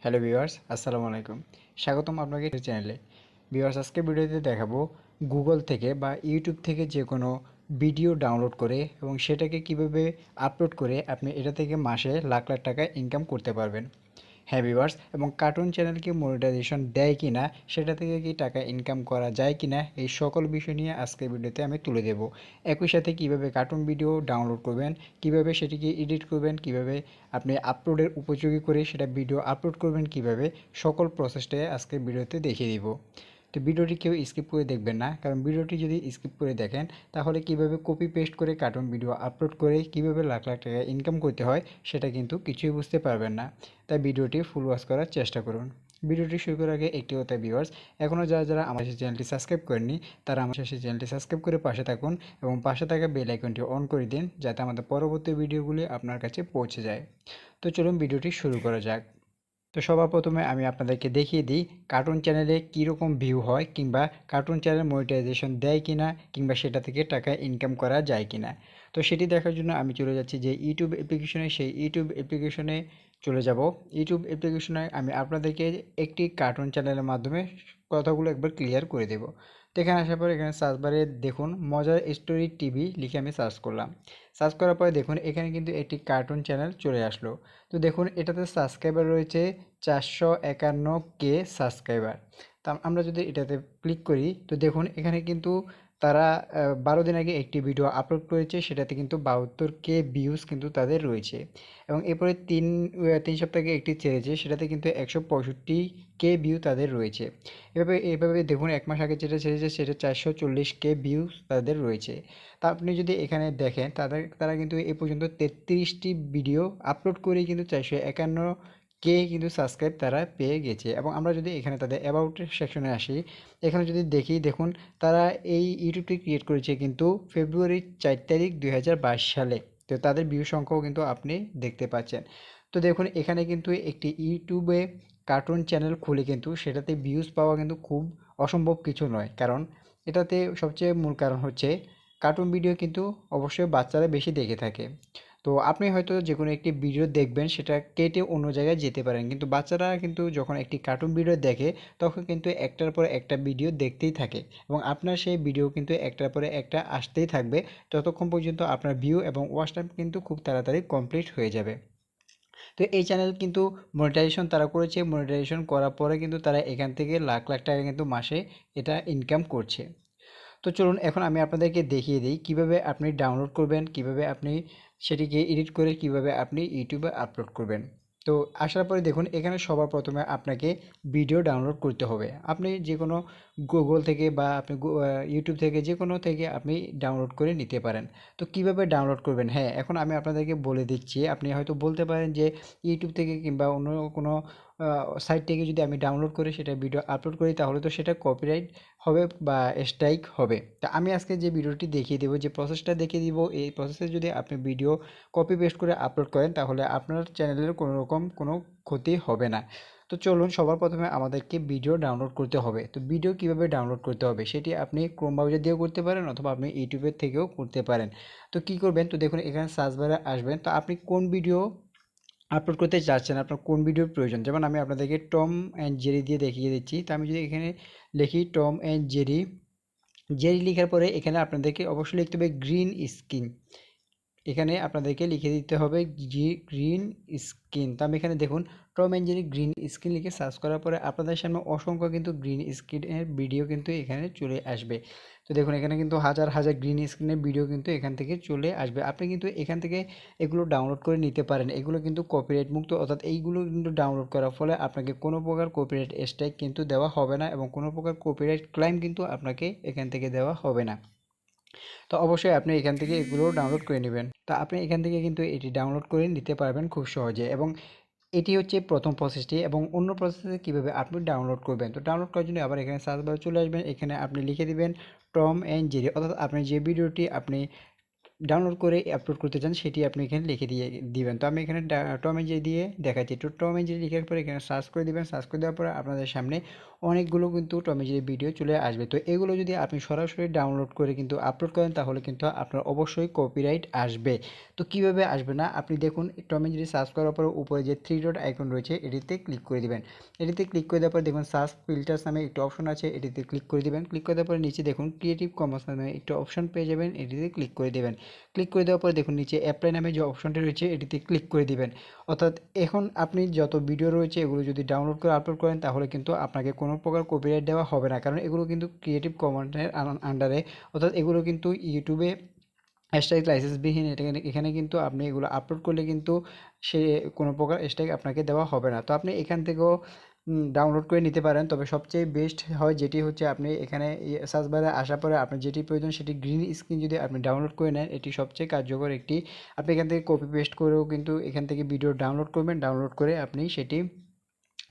Hello viewers, আসসালামু আলাইকুম। স্বাগতম আপনাকে চ্যানেলে। ভিউয়ার্স, আজকে ভিডিওতে দেখাবো গুগল থেকে বা ইউটিউব থেকে যে কোনো ভিডিও ডাউনলোড করে এবং সেটাকে কিভাবে আপলোড করে আপনি এটা থেকে মাসে লাখ লাখ টাকা ইনকাম করতে পারবেন। হ্যাঁ ভিউয়ার্স, এবং কার্টুন চ্যানেলকে মনিটাইজেশন দেয় কিনা, সেটা থেকে কি টাকা ইনকাম করা যায় কিনা, এই সকল বিষয় নিয়ে আজকের ভিডিওতে আমি তুলে দেব। একই সাথে কিভাবে কার্টুন ভিডিও ডাউনলোড করবেন, কিভাবে সেটিকে এডিট করবেন, কিভাবে আপনি আপলোডের উপযোগী করে সেটা ভিডিও আপলোড করবেন, কিভাবে সকল প্রসেসটাই আজকের ভিডিওতে দেখিয়ে দিব। তো ভিডিওটি কেউ স্কিপ করে দেখবেন না, কারণ ভিডিওটি যদি স্কিপ করে দেখেন তাহলে কিভাবে কপি পেস্ট করে কার্টুন ভিডিও আপলোড করে কিভাবে লাখ লাখ টাকা ইনকাম করতে হয় সেটা কিন্তু কিছুই বুঝতে পারবেন না। তাই ভিডিওটি ফুল ওয়াচ করার চেষ্টা করুন। ভিডিওটি শুরু করার আগে একটি কথা ভিউয়ার্স, এখনও যারা আমার চ্যানেলটি সাবস্ক্রাইব করেননি তারা আমার চ্যানেলটি সাবস্ক্রাইব করে পাশে থাকুন এবং পাশে থাকা বেল আইকনটি অন করে দিন, যাতে আমাদের পরবর্তী ভিডিওগুলি আপনার কাছে পৌঁছে যায়। তো চলুন ভিডিওটি শুরু করা যাক। তো সবার প্রথমে আমি আপনাদেরকে দেখিয়ে দিই কার্টুন চ্যানেলে কীরকম ভিউ হয়, কিংবা কার্টুন চ্যানেল মনিটাইজেশন দেয় কিনা, কিংবা সেটা থেকে টাকা ইনকাম করা যায় কিনা। তো সেটি দেখার জন্য আমি চলে যাচ্ছি যে ইউটিউব অ্যাপ্লিকেশনে, সেই ইউটিউব অ্যাপ্লিকেশনে চলে যাব। ইউটিউব অ্যাপ্লিকেশনে আমি আপনাদেরকে একটি কার্টুন চ্যানেলের মাধ্যমে কথাগুলো একবার ক্লিয়ার করে দেব। তো এখানে আসার পর এখানে সার্চ বারে দেখুন মজার স্টোরি টিভি লিখে আমি সার্চ করলাম। সার্চ করার পরে দেখুন এখানে কিন্তু একটি কার্টুন চ্যানেল চলে আসলো। তো দেখুন এটাতে সাবস্ক্রাইবার রয়েছে 451K সাবস্ক্রাইবার। তা আমরা যদি এটাতে ক্লিক করি তো দেখুন এখানে কিন্তু তারা 12 দিন আগে একটি ভিডিও আপলোড করেছে, সেটাতে কিন্তু 72K ভিউজ কিন্তু তাদের রয়েছে। এবং এরপরে তিন সপ্তাহ আগে একটি ছেড়েছে, সেটাতে কিন্তু 165K ভিউ তাদের রয়েছে। এভাবে দেখুন 1 মাস আগে যেটা ছেড়েছে সেটা 440K ভিউজ তাদের রয়েছে। তা আপনি যদি এখানে দেখেন তারা কিন্তু এ পর্যন্ত 33টি ভিডিও আপলোড করেই কিন্তু 451K কিন্তু সাবস্ক্রাইব তারা পেয়ে গেছে। এবং আমরা যদি এখানে তাদের অ্যাবাউট সেকশনে আসি, এখানে যদি দেখি দেখুন তারা এই ইউটিউবটি ক্রিয়েট করেছে কিন্তু ফেব্রুয়ারি 4 তারিখ 2022 সালে। তো তাদের ভিউ সংখ্যাও কিন্তু আপনি দেখতে পাচ্ছেন। তো দেখুন এখানে কিন্তু একটি ইউটিউবে কার্টুন চ্যানেল খুলে কিন্তু সেটাতে ভিউজ পাওয়া কিন্তু খুব অসম্ভব কিছু নয়, কারণ এটাতে সবচেয়ে মূল কারণ হচ্ছে কার্টুন ভিডিও কিন্তু অবশ্যই বাচ্চারা বেশি দেখে থাকে। তো আপনি হয়তো যে কোনো একটি ভিডিও দেখবেন, সেটা কেটে অন্য জায়গায় যেতে পারেন, কিন্তু বাচ্চারা কিন্তু যখন একটি কার্টুন ভিডিও দেখে তখন কিন্তু একটার পর একটা ভিডিও দেখতেই থাকে, এবং আপনার সেই ভিডিও কিন্তু একটার পরে একটা আসতেই থাকবে, ততক্ষণ পর্যন্ত আপনার ভিউ এবং ওয়াচ টাইম কিন্তু খুব তাড়াতাড়ি কমপ্লিট হয়ে যাবে। তো এই চ্যানেল কিন্তু মনিটাইজেশন তারা করেছে, মনিটাইজেশন করার পরে কিন্তু তারা এখান থেকে লাখ লাখ টাকা কিন্তু মাসে এটা ইনকাম করছে। তো চলুন এখন আমি আপনাদেরকে দেখিয়ে দিই কিভাবে আপনি ডাউনলোড করবেন, কিভাবে আপনি সেটিকে এডিট করে কিভাবে আপনি ইউটিউবে আপলোড করবেন। তো আসার পরে দেখুন এখানে সবার প্রথমে আপনাকে ভিডিও ডাউনলোড করতে হবে। আপনি যে কোনো গুগল থেকে বা আপনি ইউটিউব থেকে যে কোনো থেকে আপনি ডাউনলোড করে নিতে পারেন। তো কিভাবে ডাউনলোড করবেন, হ্যাঁ এখন আমি আপনাদেরকে বলে দিচ্ছি। আপনি হয়তো বলতে পারেন যে ইউটিউব থেকে কিংবা অন্য কোনো সাইট থেকে যদি আমি ডাউনলোড করে সেটা ভিডিও আপলোড করি তাহলে তো সেটা কপিরাইট হবে বা স্ট্রাইক হবে। তা আমি আজকে যে ভিডিওটি দেখিয়ে দেবো, যে প্রসেসটা দেখিয়ে দিব, এই প্রসেসে যদি আপনি ভিডিও কপি পেস্ট করে আপলোড করেন তাহলে আপনার চ্যানেলের কোনো রকম কোনো ক্ষতি হবে না। তো চলুন সবার প্রথমে আমাদেরকে ভিডিও ডাউনলোড করতে হবে। তো ভিডিও কিভাবে ডাউনলোড করতে হবে সেটি আপনি ক্রোম ব্রাউজার দিয়েও করতে পারেন অথবা আপনি ইউটিউবের থেকেও করতে পারেন। তো কি করবেন, তো দেখুন এখানে সার্চ বারে আসবেন। তো আপনি কোন ভিডিও আপলোড করতে চাচ্ছেন, আপনার কোন ভিডিওর প্রয়োজন, যেমন আমি আপনাদেরকে টম অ্যান্ড জেরি দিয়ে দেখিয়ে দিচ্ছি। তো আমি যদি এখানে লিখি টম অ্যান্ড জেরি, জেরি লেখার পরে এখানে আপনাদেরকে অবশ্যই লিখতে হবে গ্রিন স্ক্রিন। এখানে আপনাদেরকে লিখে দিতে হবে গ্রিন স্ক্রিন। তো আমি এখানে দেখুন Tom and Jerry green screen লিখে সার্চ করার পরে আপনাদের সামনে অসংখ্য কিন্তু গ্রিন স্ক্রিনের ভিডিও কিন্তু এখানে চলে আসবে। তো দেখুন এখানে কিন্তু হাজার হাজার গ্রিন স্ক্রিনের ভিডিও কিন্তু এখান থেকে চলে আসবে। আপনি কিন্তু এখান থেকে এগুলো ডাউনলোড করে নিতে পারেন। এগুলো কিন্তু কপিরাইট মুক্ত, অর্থাৎ এইগুলো কিন্তু ডাউনলোড করার ফলে আপনাকে কোনো প্রকার কপিরাইট স্ট্রাইক কিন্তু দেওয়া হবে না, এবং কোনো প্রকার কপিরাইট ক্লাইম কিন্তু আপনাকে এখান থেকে দেওয়া হবে না। তো অবশ্যই আপনি এখান থেকে এগুলো ডাউনলোড করে নেবেন। তো আপনি এখান থেকে কিন্তু এটি ডাউনলোড করে নিতে পারবেন খুব সহজে। এবং এটি হচ্ছে প্রথম প্রসেসটি। এবং অন্য প্রসেসে কীভাবে আপনি ডাউনলোড করবেন, তো ডাউনলোড করার জন্য আবার এখানে সার্চ বারে চলে আসবেন। এখানে আপনি লিখে দিবেন টম অ্যান্ড জেরি, অর্থাৎ আপনি যে ভিডিওটি আপনি ডাউনলোড করে আপলোড করতে চান সেটি আপনি এখানে লিখে দিয়ে দিবেন। তো আমি এখানে টম এন্ড জেরি দিয়ে দেখাচ্ছি। তো টম এন্ড জেরি লেখার পরে এখানে সার্চ করে দিবেন। সার্চ করে দেওয়ার পরে আপনাদের সামনে অনেকগুলো কিন্তু টম এন্ড জেরি ভিডিও চলে আসবে। তো এগুলো যদি আপনি সরাসরি ডাউনলোড করে কিন্তু আপলোড করেন তাহলে কিন্তু আপনার অবশ্যই কপিরাইট আসবে। তো কিভাবে আসবে না, আপনি দেখুন টম এন্ড জেরি সার্চ করার পরে উপরে যে থ্রি ডট আইকন রয়েছে এটিতে ক্লিক করে দিবেন। এটিতে ক্লিক করে দেওয়ার পর দেখুন সার্চ ফিল্টার্স নামে একটি অপশন আছে, এটিতে ক্লিক করে দিবেন। ক্লিক করে দেওয়ার পরে নিচে দেখুন ক্রিয়েটিভ কমন্স নামে একটি অপশন পেয়ে যাবেন, এটিতে ক্লিক করে দেবেন। ক্লিক করে দেওয়ার পরে দেখুন নিচে অ্যাপ্লাই নামে যে অপশনটি রয়েছে এটিতে ক্লিক করে দিবেন। অর্থাৎ এখন আপনি যত ভিডিও রয়েছে এগুলো যদি ডাউনলোড করে আপলোড করেন তাহলে কিন্তু আপনাকে কোনো প্রকার কপিরাইট দেওয়া হবে না, কারণ এগুলো কিন্তু ক্রিয়েটিভ কমন্সের আন্ডারে, অর্থাৎ এগুলো কিন্তু ইউটিউবে স্ট্রাইক লাইসেন্সবিহীন। এখানে কিন্তু আপনি এগুলো আপলোড করলে কিন্তু সে কোনো প্রকার স্ট্রাইক আপনাকে দেওয়া হবে না। তো আপনি এখান থেকেও ডাউনলোড করে নিতে পারেন, তবে সবচেয়ে বেস্ট হয় যেটি হচ্ছে আপনি এখানে সার্চ বারে আসার পরে আপনার যেটি প্রয়োজন সেটি গ্রিন স্ক্রিন যদি আপনি ডাউনলোড করে নেন এটি সবচেয়ে কার্যকর একটি। আপনি এখান থেকে কপি পেস্ট করেও কিন্তু এখান থেকে ভিডিও ডাউনলোড করবেন, ডাউনলোড করে আপনি সেটি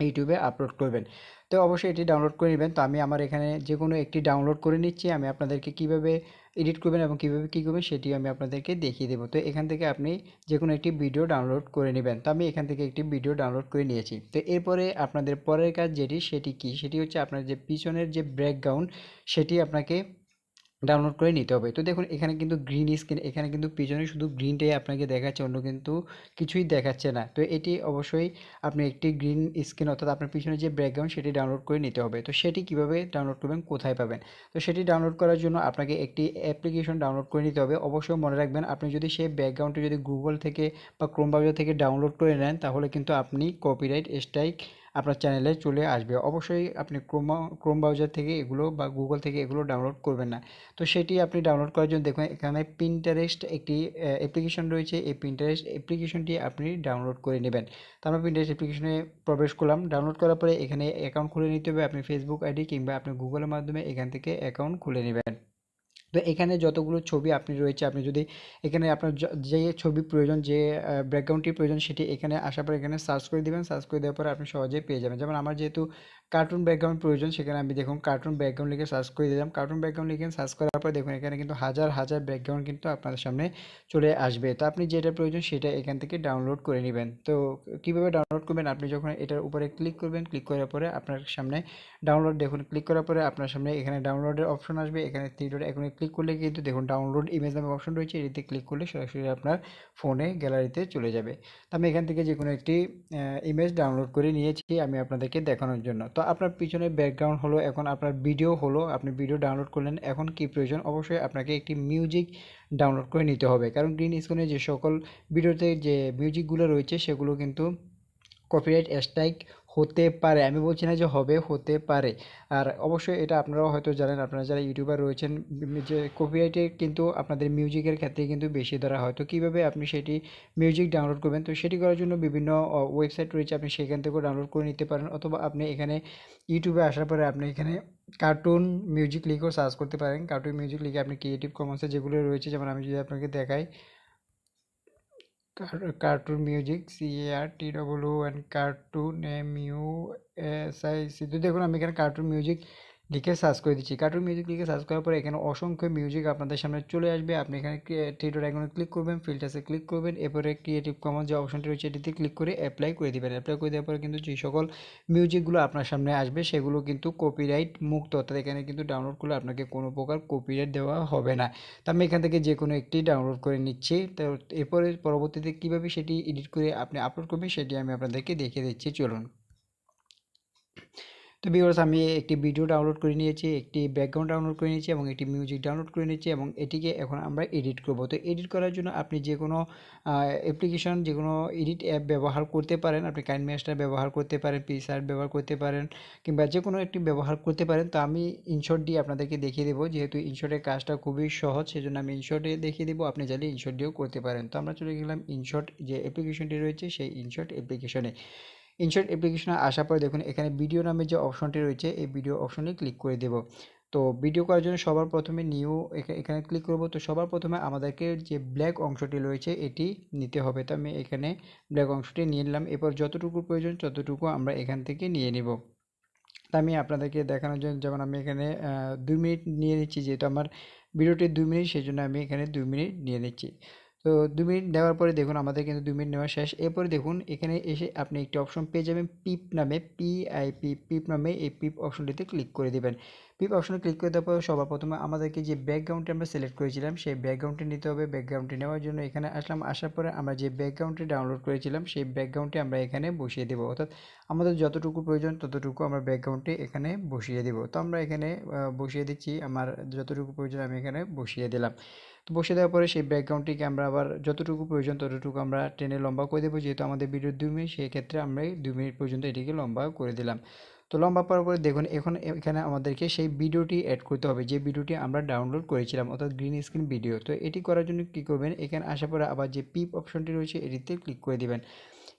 ইউটিউবে আপলোড করবেন। তো অবশ্যই এটি ডাউনলোড করে নেবেন। তো আমি আমার এখানে যে কোনো একটি ডাউনলোড করে নিচ্ছি, আমি আপনাদেরকে কিভাবে এডিট করবেন এবং কিভাবে কী করবেন সেটি আমি আপনাদেরকে দেখিয়ে দেবো। তো এখান থেকে আপনি যে কোনো একটি ভিডিও ডাউনলোড করে নেবেন। তো আমি এখান থেকে একটি ভিডিও ডাউনলোড করে নিয়েছি। তো এরপরে আপনাদের পরের কাজ যেটি সেটি কি, সেটি হচ্ছে আপনার যে পিছনের যে ব্যাকগ্রাউন্ড সেটি আপনাকে ডাউনলোড করে নিতে হবে। তো দেখুন এখানে কিন্তু গ্রিন স্ক্রিন, এখানে কিন্তু পিছনে শুধু গ্রিনটাই আপনাকে দেখাচ্ছে, অন্য কিন্তু কিছুই দেখাচ্ছে না। তো এটি অবশ্যই আপনি একটি গ্রিন স্ক্রিন অর্থাৎ আপনার পিছনে যে ব্যাকগ্রাউন্ড সেটি ডাউনলোড করে নিতে হবে। তো সেটি কিভাবে ডাউনলোড করবেন, কোথায় পাবেন? তো সেটি ডাউনলোড করার জন্য আপনাকে একটি অ্যাপ্লিকেশন ডাউনলোড করে নিতে হবে। অবশ্যই মনে রাখবেন আপনি যদি সেই ব্যাকগ্রাউন্ডটি যদি গুগল থেকে বা ক্রোম ব্রাউজার থেকে ডাউনলোড করে নেন তাহলে কিন্তু আপনি কপিরাইট স্ট্রাইক আপনার চ্যানেলে চলে আসবে। অবশ্যই আপনি ক্রোম ব্রাউজার থেকে এগুলো বা গুগল থেকে এগুলো ডাউনলোড করবেন না। তো সেটি আপনি ডাউনলোড করার জন্য দেখুন এখানে পিন্টারেস্ট একটি অ্যাপ্লিকেশন রয়েছে, এই পিন্টারেস্ট অ্যাপ্লিকেশনটি আপনি ডাউনলোড করে নেবেন। তো আমরা পিন্টারেস্ট অ্যাপ্লিকেশনে প্রবেশ করলাম। ডাউনলোড করার পরে এখানে অ্যাকাউন্ট খুলে নিতে হবে। আপনি ফেসবুক আইডি কিংবা আপনি গুগলের মাধ্যমে এখান থেকে অ্যাকাউন্ট খুলে নেবেন। তো এখানে যতগুলো ছবি আপনি রয়েছে আপনি যদি এখানে আপনার যে ছবি প্রয়োজন, যে ব্যাকগ্রাউন্ডটি প্রয়োজন সেটি এখানে আসার পর এখানে সার্চ করে দিবেন। সার্চ করে দেওয়ার পরে আপনি সহজেই পেয়ে যাবেন। যেমন আমার যেহেতু কার্টুন ব্যাকগ্রাউন্ড প্রয়োজন সেখানে আমি দেখুন কার্টুন ব্যাকগ্রাউন্ড লিখে সার্চ করে দিলাম। কার্টুন ব্যাকগ্রাউন্ড লিখে সার্চ করার পর দেখুন এখানে কিন্তু হাজার হাজার ব্যাকগ্রাউন্ড কিন্তু আপনার সামনে চলে আসবে। তো আপনি যেটা প্রয়োজন সেটা এখান থেকে ডাউনলোড করে নেবেন। তো কীভাবে ডাউনলোড করবেন, আপনি যখন এটার উপরে ক্লিক করবেন, ক্লিক করার পরে আপনার সামনে ডাউনলোড, দেখুন ক্লিক করার পরে আপনার সামনে এখানে ডাউনলোডের অপশন আসবে। এখানে থ্রি ডট আইকনে ক্লিক করলে কিন্তু দেখুন ডাউনলোড ইমেজ নামে অপশন রয়েছে, এটিতে ক্লিক করলে সরাসরি আপনার ফোনে গ্যালারিতে চলে যাবে। তো আমি এখান থেকে যে কোনো একটি ইমেজ ডাউনলোড করে নিয়েছি আমি আপনাদেরকে দেখানোর জন্য। তো আপনার পিছনে ব্যাকগ্রাউন্ড হলো, এখন আপনার ভিডিও হলো, আপনি ভিডিও ডাউনলোড করলেন। এখন কি প্রয়োজন, অবশ্যই আপনাকে একটি মিউজিক ডাউনলোড করে নিতে হবে, কারণ গ্রিন স্ক্রিনে যে সকল ভিডিওতে যে মিউজিকগুলো রয়েছে সেগুলো কিন্তু কপিরাইট স্ট্রাইক হতে পারে। আমি বলছি না যে হবে, হতে পারে। আর অবশ্যই এটা আপনারাও হয়তো জানেন, আপনারা যারা ইউটিউবার রয়েছেন যে কপিরাইটে কিন্তু আপনাদের মিউজিকের ক্ষেত্রে কিন্তু বেশি ধরা হয়। তো কীভাবে আপনি সেটি মিউজিক ডাউনলোড করবেন, তো সেটি করার জন্য বিভিন্ন ওয়েবসাইট রয়েছে, আপনি সেখান থেকেও ডাউনলোড করে নিতে পারেন, অথবা আপনি এখানে ইউটিউবে আসার পরে আপনি এখানে কার্টুন মিউজিক লিখেও সার্চ করতে পারেন। কার্টুন মিউজিক লিখে আপনি ক্রিয়েটিভ কমন্সে যেগুলো রয়েছে, যেমন আমি যদি আপনাকে দেখাই cartoon music CARTWN cartoon MUSIC, তো দেখুন আমি এখানে কার্টুন মিউজিক লিখে সার্চ করে দিচ্ছি। কার্টুন মিউজিক লিখে সার্চ করার পরে এখানে অসংখ্য মিউজিক আপনাদের সামনে চলে আসবে। আপনি এখানে থ্রি ডট আইকনে ক্লিক করবেন, ফিল্টার্সে ক্লিক করবেন, এরপরে ক্রিয়েটিভ কমন্স যে অপশনটি রয়েছে এটিতে ক্লিক করে অ্যাপ্লাই করে দিবেন। অ্যাপ্লাই করে দেওয়ার পরে কিন্তু যে সকল মিউজিকগুলো আপনার সামনে আসবে সেগুলো কিন্তু কপিরাইট মুক্ত, অর্থাৎ এখানে কিন্তু ডাউনলোড করলে আপনাকে কোনো প্রকার কপিরাইট দেওয়া হবে না। তো আমি এখান থেকে যে কোনো একটি ডাউনলোড করে নিচ্ছি। তো এরপরে পরবর্তীতে কীভাবে সেটি এডিট করে আপনি আপলোড করবেন সেটি আমি আপনাদেরকে দেখিয়ে দিচ্ছি, চলুন। তো ভিউয়ার্স আমি একটি ভিডিও ডাউনলোড করে নিয়েছি, একটি ব্যাকগ্রাউন্ড ডাউনলোড করে নিয়েছি এবং একটি মিউজিক ডাউনলোড করে নিয়েছি এবং এটিকে এখন আমরা এডিট করব। তো এডিট করার জন্য আপনি যে কোনো অ্যাপ্লিকেশন, যে কোনো এডিট অ্যাপ ব্যবহার করতে পারেন। আপনি কাইনমাস্টার ব্যবহার করতে পারেন, পিক্সার্ট ব্যবহার করতে পারেন, কিংবা যে কোনো একটি ব্যবহার করতে পারেন। তো আমি ইনশট দিয়ে আপনাদেরকে দেখিয়ে দেবো, যেহেতু ইনশটের কাজটা খুবই সহজ সেজন্য আমি ইনশটে দেখিয়ে দেবো, আপনি চাইলে ইনশট দিয়েও করতে পারেন। তো আমরা চলে গেলাম ইনশট যে অ্যাপ্লিকেশনটি রয়েছে সেই ইনশট অ্যাপ্লিকেশনে। ইনশট অ্যাপ্লিকেশনে আসার পরে দেখুন এখানে ভিডিও নামে যে অপশনটি রয়েছে এই ভিডিও অপশনে ক্লিক করে দেব। তো ভিডিও করার জন্য সবার প্রথমে নিউ এখানে ক্লিক করব। তো সবার প্রথমে আমাদেরকে যে ব্ল্যাক অংশটি রয়েছে এটি নিতে হবে। তো আমি এখানে ব্ল্যাক অংশটি নিয়ে নিলাম। এরপর যতটুকু প্রয়োজন ততটুকু আমরা এখান থেকে নিয়ে নিব। তা আমি আপনাদেরকে দেখানোর জন্য যেমন আমি এখানে 2 মিনিট নিয়ে নিচ্ছি, যেহেতু আমার ভিডিওটি 2 মিনিট, সেই জন্য আমি এখানে 2 মিনিট নিয়ে নিচ্ছি। তো 2 মিনিট নেওয়ার পরে দেখুন আমাদের কিন্তু 2 মিনিট নেওয়া শেষ। এরপরে দেখুন এখানে এসে আপনি একটি অপশন পেয়ে যাবেন পিপ নামে, PIP, পিপ নামে। এই পিপ অপশনটিতে ক্লিক করে দিবেন। পিপ অপশনে ক্লিক করে দেওয়ার পর সবার প্রথমে আমাদেরকে যে ব্যাকগ্রাউন্ডটি আমরা সিলেক্ট করেছিলাম সেই ব্যাকগ্রাউন্ডটি নিতে হবে। ব্যাকগ্রাউন্ডটি নেওয়ার জন্য এখানে আসলাম, আসার পরে আমরা যে ব্যাকগ্রাউন্ডটি ডাউনলোড করেছিলাম সেই ব্যাকগ্রাউন্ডটি আমরা এখানে বসিয়ে দেবো, অর্থাৎ আমাদের যতটুকু প্রয়োজন ততটুকু আমরা ব্যাকগ্রাউন্ডটি এখানে বসিয়ে দেব। তো আমরা এখানে বসিয়ে দিচ্ছি, আমার যতটুকু প্রয়োজন আমি এখানে বসিয়ে দিলাম। তো বসিয়ে দেওয়ার পরে সেই ব্যাকগ্রাউন্ডটিকে আমরা আবার যতটুকু প্রয়োজন ততটুকু আমরা টেনে লম্বা করে দেবো, যেহেতু আমাদের ভিডিও 2 মিনিট, সেই ক্ষেত্রে আমরা এই 2 মিনিট পর্যন্ত এটিকে লম্বা করে দিলাম। তো লম্বা পাওয়ার পরে দেখুন এখন এখানে আমাদেরকে সেই ভিডিওটি অ্যাড করতে হবে, যে ভিডিওটি আমরা ডাউনলোড করেছিলাম, অর্থাৎ গ্রিন স্ক্রিন ভিডিও। তো এটি করার জন্য কী করবেন, এখানে আসার পরে আবার যে পিপ অপশনটি রয়েছে এটিতে ক্লিক করে দিবেন।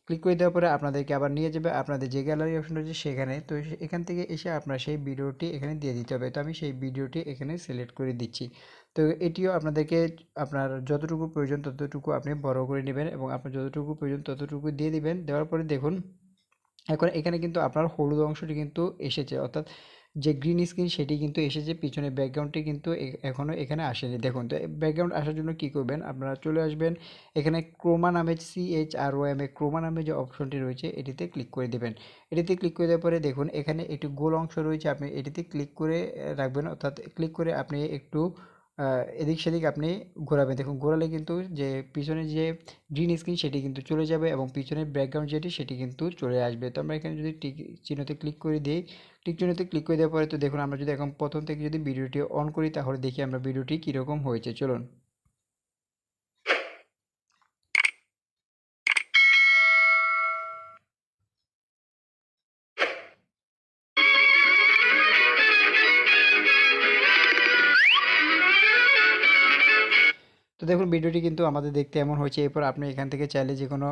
ক্লিক করে দেওয়ার পরে আপনাদেরকে আবার নিয়ে যাবে আপনাদের যে গ্যালারি অপশন রয়েছে সেখানে। তো এখান থেকে এসে আপনার সেই ভিডিওটি এখানে দিয়ে দিতে হবে। তো আমি সেই ভিডিওটি এখানে সিলেক্ট করে দিচ্ছি। তো এটিও আপনাদেরকে আপনার যতটুকু প্রয়োজন ততটুকু আপনি বড় করে নেবেন এবং আপনার যতটুকু প্রয়োজন ততটুকু দিয়ে দিবেন। দেওয়ার পরে দেখুন এখন এখানে কিন্তু আপনার হলুদ অংশটি কিন্তু এসেছে, অর্থাৎ যে গ্রিন স্ক্রিন সেটি কিন্তু এসেছে, পিছনে ব্যাকগ্রাউন্ডটি কিন্তু এখনও এখানে আসেনি। দেখুন, তো ব্যাকগ্রাউন্ড আসার জন্য কি করবেন, আপনারা চলে আসবেন এখানে ক্রোমা নামে, CHROMA, ক্রোমা নামে যে অপশনটি রয়েছে এটিতে ক্লিক করে দেবেন। এটিতে ক্লিক করে দেওয়ার পরে দেখুন এখানে একটি গোল অংশ রয়েছে, আপনি এটিতে ক্লিক করে রাখবেন, অর্থাৎ ক্লিক করে আপনি একটু এদিক সেদিক আপনি ঘোরাবেন। দেখুন ঘোরালে কিন্তু যে পিছনে যে গ্রিন স্ক্রিন সেটি কিন্তু চলে যাবে এবং পিছনের ব্যাকগ্রাউন্ড যেটি সেটি কিন্তু চলে আসবে। তো আমরা এখানে যদি টিক চিহ্নতে ক্লিক করে দিই, টিক চিহ্নতে ক্লিক করে দেওয়ার পরে তো দেখুন আমরা যদি এখন প্রথম থেকে যদি ভিডিওটি অন করি তাহলে দেখি আমরা ভিডিওটি কীরকম হয়েছে, চলুন। তো দেখুন ভিডিওটি কিন্তু আমাদের দেখতে এমন হয়েছে। এরপর আপনি এখান থেকে চাইলে যে কোনো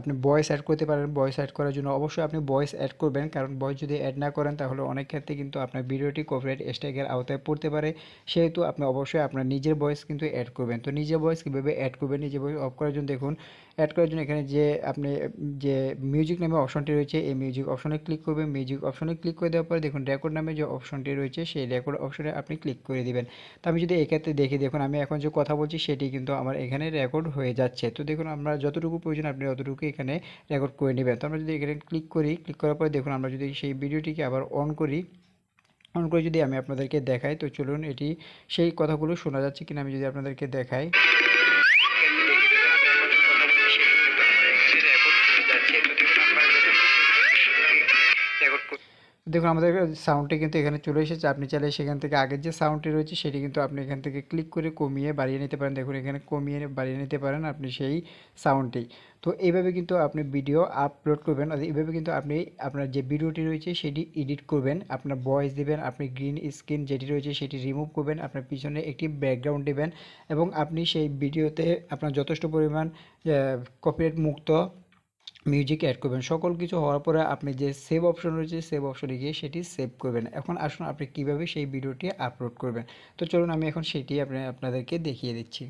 আপনি ভয়েস অ্যাড করতে পারেন। ভয়েস অ্যাড করার জন্য অবশ্যই আপনি ভয়েস অ্যাড করবেন, কারণ ভয়েস যদি অ্যাড না করেন তাহলে অনেক ক্ষেত্রে কিন্তু আপনার ভিডিওটি কপিরাইট স্ট্রাইকের আওতায় পড়তে পারে। সেহেতু আপনি অবশ্যই আপনার নিজের ভয়েস কিন্তু অ্যাড করবেন। তো নিজের ভয়েস কীভাবে অ্যাড করবেন, নিজের ভয়েস অফ করার জন্য দেখুন অ্যাড করার জন্য এখানে যে আপনি যে মিউজিক নামে অপশনটি রয়েছে এই মিউজিক অপশনে ক্লিক করবেন। মিউজিক অপশনে ক্লিক করে দেওয়ার পরে দেখুন রেকর্ড নামে যে অপশনটি রয়েছে সেই রেকর্ড অপশনে আপনি ক্লিক করে দিবেন। তো আমি যদি এক্ষেত্রে দেখি, দেখুন আমি এখন যে কথা বলছি সেটি কিন্তু আমার এখানে রেকর্ড হয়ে যাচ্ছে। তো দেখুন আমরা যতটুকু প্রয়োজন আপনি ততটুকু এখানে রেকর্ড করে নেবেন। তো আমরা যদি এখানে ক্লিক করি, ক্লিক করার পরে দেখুন আমরা যদি সেই ভিডিওটিকে আবার অন করি, অন করে যদি আমি আপনাদেরকে দেখাই, তো চলুন এটি সেই কথাগুলো শোনা যাচ্ছে কিনা আমি যদি আপনাদেরকে দেখাই। দেখুন আমাদের সাউন্ডটি কিন্তু এখানে চলে এসেছে। আপনি চাইলে সেখান থেকে আগের যে সাউন্ডটি রয়েছে সেটি কিন্তু আপনি এখান থেকে ক্লিক করে কমিয়ে বাড়িয়ে নিতে পারেন। দেখুন এখানে কমিয়ে বাড়িয়ে নিতে পারেন আপনি সেই সাউন্ডটি। তো এইভাবে কিন্তু আপনি ভিডিও আপলোড করবেন, আর এইভাবে কিন্তু আপনি আপনার যে ভিডিওটি রয়েছে সেটি এডিট করবেন। আপনার ভয়েস দিবেন, আপনি গ্রিন স্ক্রিন যেটি রয়েছে সেটি রিমুভ করবেন, আপনার পিছনে একটি ব্যাকগ্রাউন্ড দিবেন এবং আপনি সেই ভিডিওতে আপনার যথেষ্ট পরিমাণ কপিরাইট মুক্ত মিউজিক অ্যাড করবেন। সকল কিছু হওয়ার পরে আপনি যে সেভ অপশন রয়েছে সেভ অপশনে গিয়ে সেটি সেভ করবেন। এখন আসুন আপনি কীভাবে সেই ভিডিওটি আপলোড করবেন। তো চলুন আমি এখন সেটি আপনাদেরকে দেখিয়ে দিচ্ছি।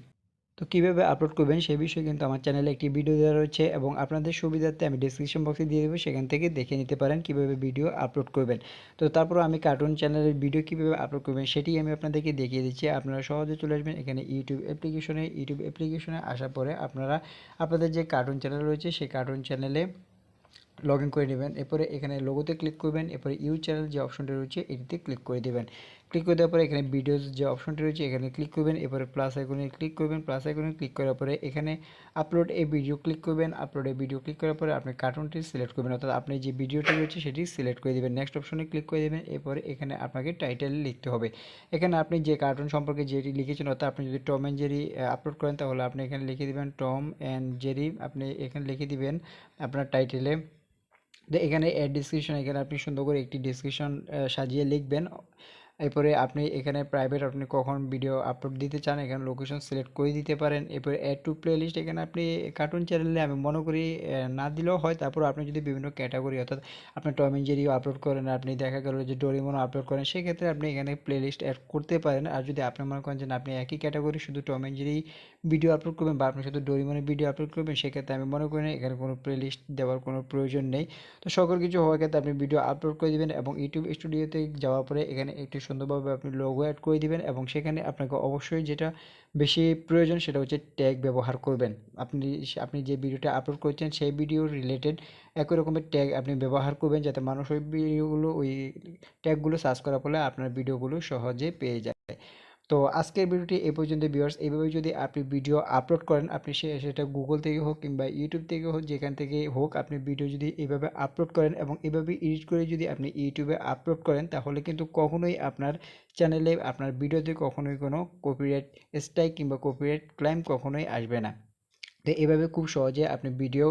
তো কীভাবে আপলোড করবেন সেই বিষয়ে কিন্তু আমার চ্যানেলে একটি ভিডিও দেওয়া রয়েছে এবং আপনাদের সুবিধার্থে আমি ডেসক্রিপশন বক্সে দিয়ে দেবো, সেখান থেকে দেখে নিতে পারেন কীভাবে ভিডিও আপলোড করবেন। তো তারপরও আমি কার্টুন চ্যানেলের ভিডিও কীভাবে আপলোড করবেন সেটি আমি আপনাদেরকে দেখিয়ে দিচ্ছি। আপনারা সহজে চলে আসবেন এখানে ইউটিউব অ্যাপ্লিকেশনে আসার পরে আপনারা আপনাদের যে কার্টুন চ্যানেল রয়েছে সেই কার্টুন চ্যানেলে লগ ইন করে নেবেন। এরপরে এখানে লোগোতে ক্লিক করবেন, এরপরে ইউজ চ্যানেল যে অপশনটি রয়েছে এটিতে ক্লিক করে দেবেন। ক্লিক করে দেওয়ার পরে এখানে ভিডিওস যে অপশনটি রয়েছে এখানে ক্লিক করবেন, এরপরে প্লাস আইকনে ক্লিক করবেন। প্লাস আইকনে ক্লিক করার পরে এখানে আপলোড এ ভিডিও ক্লিক করবেন। আপলোড এ ভিডিও ক্লিক করার পরে আপনি কার্টুনটি সিলেক্ট করবেন, অর্থাৎ আপনি যে ভিডিওটি রয়েছে সেটি সিলেক্ট করে দেবেন। নেক্সট অপশনে ক্লিক করে দেবেন। এরপরে এখানে আপনাকে টাইটেল লিখতে হবে। এখানে আপনি যে কার্টুন সম্পর্কে যেটি লিখেছেন, অর্থাৎ আপনি যদি টম অ্যান্ড জেরি আপলোড করেন তাহলে আপনি এখানে লিখে দেবেন টম অ্যান্ড জেরি। আপনি এখানে লিখে দিবেন আপনার টাইটেলে। তো এখানে অ্যাড ডিসক্রিপশন, এখানে আপনি সুন্দর করে একটি ডিসক্রিপশন সাজিয়ে লিখবেন। এরপরে আপনি এখানে প্রাইভেট আপনি কখন ভিডিও আপলোড দিতে চান এখানে লোকেশন সিলেক্ট করে দিতে পারেন। এরপরে অ্যাড টু প্লেলিস্ট এখানে আপনি কার্টুন চ্যানেলে আমি মনে করি না দিলেও হয়। তারপর আপনি যদি বিভিন্ন ক্যাটাগরি অর্থাৎ আপনি টম অ্যান্ড জেরিও আপলোড করেন, আপনি দেখা গেল যে ডোরেমনও আপলোড করেন, সেক্ষেত্রে আপনি এখানে প্লেলিস্ট অ্যাড করতে পারেন। আর যদি আপনি মনে করেন যে না আপনি একই ক্যাটাগরি শুধু Tom and Jerry video upload করবেন বা আপনি শুধু ডোরেমনের ভিডিও আপলোড করবেন, সেক্ষেত্রে আমি মনে করি না এখানে কোনো প্লেলিস্ট দেওয়ার কোনো প্রয়োজন নেই। তো সকল কিছু হওয়ার ক্ষেত্রে আপনি ভিডিও আপলোড করে দিবেন এবং ইউটিউব স্টুডিওতে যাওয়ার পরে এখানে একটু সুন্দরভাবে আপনি লোগো অ্যাড করে দিবেন এবং সেখানে আপনাকে অবশ্যই যেটা বেশি প্রয়োজন সেটা হচ্ছে ট্যাগ ব্যবহার করবেন। আপনি আপনি যে ভিডিওটা আপলোড করছেন সেই ভিডিও রিলেটেড একই রকমের ট্যাগ আপনি ব্যবহার করবেন, যাতে মানুষ ওই ভিডিওগুলো ওই ট্যাগগুলো সার্চ করার ফলে আপনার ভিডিওগুলো সহজে পেয়ে যায়। তো আজকের ভিডিওটি এই পর্যন্ত ভিউয়ার্স। এইভাবে যদি আপনি ভিডিও আপলোড করেন, আপনি সেটা গুগল থেকে হোক কিংবা ইউটিউব থেকে হোক, যেখান থেকে হোক, আপনি ভিডিও যদি এইভাবে আপলোড করেন এবং এইভাবে এডিট করে যদি আপনি ইউটিউবে আপলোড করেন, তাহলে কিন্তু কখনোই আপনার চ্যানেলে আপনার ভিডিওতে কখনোই কোনো কপিরাইট স্ট্রাইক কিংবা কপিরাইট ক্লেম কখনোই আসবে না। তো এভাবে খুব সহজে আপনি ভিডিও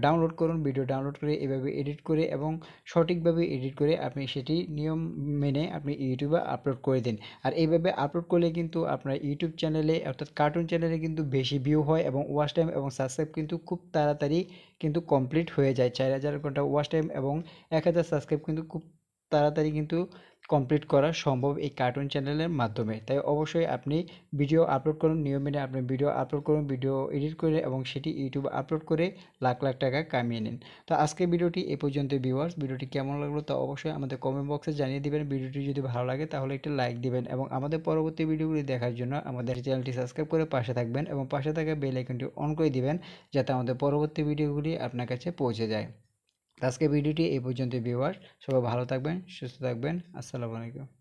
ডাউনলোড করুন, ভিডিও ডাউনলোড করে এভাবে এডিট করে এবং সঠিকভাবে এডিট করে আপনি সেটি নিয়ম মেনে আপনি ইউটিউবে আপলোড করে দিন। আর এইভাবে আপলোড করলে কিন্তু আপনার ইউটিউব চ্যানেলে অর্থাৎ কার্টুন চ্যানেলে কিন্তু বেশি ভিউ হয় এবং ওয়াচ টাইম এবং সাবস্ক্রাইব কিন্তু খুব তাড়াতাড়ি কিন্তু কমপ্লিট হয়ে যায়। 4000 ঘন্টা ওয়াচ টাইম এবং 1000 সাবস্ক্রাইব কিন্তু খুব তাড়াতাড়ি কিন্তু কমপ্লিট করা সম্ভব এই কার্টুন চ্যানেলের মাধ্যমে। তাই অবশ্যই আপনি ভিডিও আপলোড করুন, নিয়ম মেনে আপনি ভিডিও আপলোড করুন, ভিডিও এডিট করে এবং সেটি ইউটিউবে আপলোড করে লাখ লাখ টাকা কামিয়ে নিন। তো আজকের ভিডিওটি এ পর্যন্ত ভিউয়ার্স। ভিডিওটি কেমন লাগলো তা অবশ্যই আমাদের কমেন্ট বক্সে জানিয়ে দিবেন। ভিডিওটি যদি ভালো লাগে তাহলে একটি লাইক দিবেন এবং আমাদের পরবর্তী ভিডিওগুলি দেখার জন্য আমাদের চ্যানেলটি সাবস্ক্রাইব করে পাশে থাকবেন এবং পাশে থাকা বেল আইকনটি অন করে দিবেন, যাতে আমাদের পরবর্তী ভিডিওগুলি আপনার কাছে পৌঁছে যায়। আজকের ভিডিওটি এই পর্যন্ত ভিউয়ার্স। সবাই ভালো থাকবেন, সুস্থ থাকবেন। আসসালামু আলাইকুম।